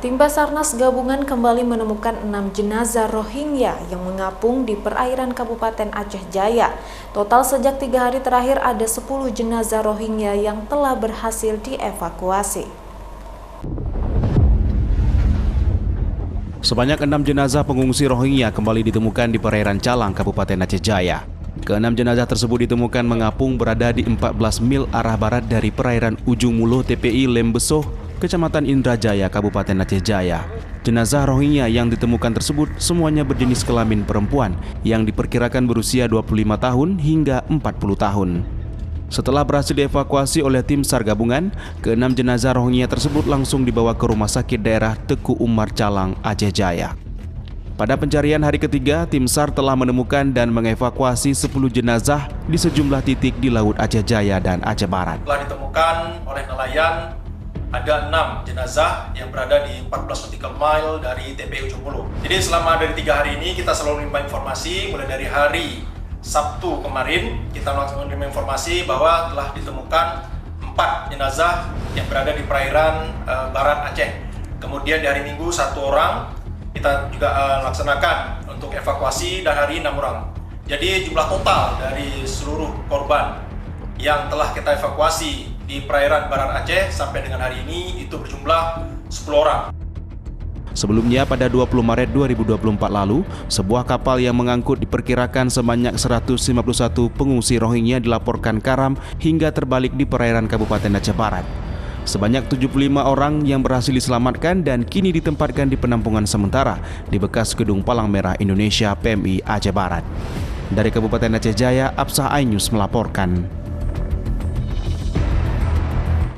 Tim Basarnas gabungan kembali menemukan 6 jenazah Rohingya yang mengapung di perairan Kabupaten Aceh Jaya. Total sejak 3 hari terakhir ada 10 jenazah Rohingya yang telah berhasil dievakuasi. Sebanyak 6 jenazah pengungsi Rohingya kembali ditemukan di perairan Calang, Kabupaten Aceh Jaya. Ke-6 jenazah tersebut ditemukan mengapung berada di 14 mil arah barat dari perairan Ujung Muluh TPI Lembesoh, Kecamatan Indrajaya, Kabupaten Aceh Jaya. Jenazah Rohingya yang ditemukan tersebut semuanya berjenis kelamin perempuan yang diperkirakan berusia 25 tahun hingga 40 tahun. Setelah berhasil dievakuasi oleh tim SAR gabungan, ke-6 jenazah Rohingya tersebut langsung dibawa ke Rumah Sakit Daerah Teku Umar Calang, Aceh Jaya. Pada pencarian hari ketiga, tim SAR telah menemukan dan mengevakuasi 10 jenazah di sejumlah titik di Laut Aceh Jaya dan Aceh Barat. Telah ditemukan oleh nelayan ada 6 jenazah yang berada di 14 nautical mile dari TPI Ujung Muluh. Jadi selama dari 3 hari ini kita selalu menerima informasi, mulai dari hari Sabtu kemarin kita langsung menerima informasi bahwa telah ditemukan 4 jenazah yang berada di perairan barat Aceh. Kemudian di hari Minggu 1 orang kita juga laksanakan untuk evakuasi, dan hari 6 orang. Jadi jumlah total dari seluruh korban yang telah kita evakuasi di perairan barat Aceh sampai dengan hari ini itu berjumlah 10 orang. Sebelumnya pada 20 Maret 2024 lalu, sebuah kapal yang mengangkut diperkirakan sebanyak 151 pengungsi Rohingya dilaporkan karam hingga terbalik di perairan Kabupaten Aceh Barat. Sebanyak 75 orang yang berhasil diselamatkan dan kini ditempatkan di penampungan sementara di bekas Gedung Palang Merah Indonesia PMI Aceh Barat. Dari Kabupaten Aceh Jaya, Absah Ainews melaporkan.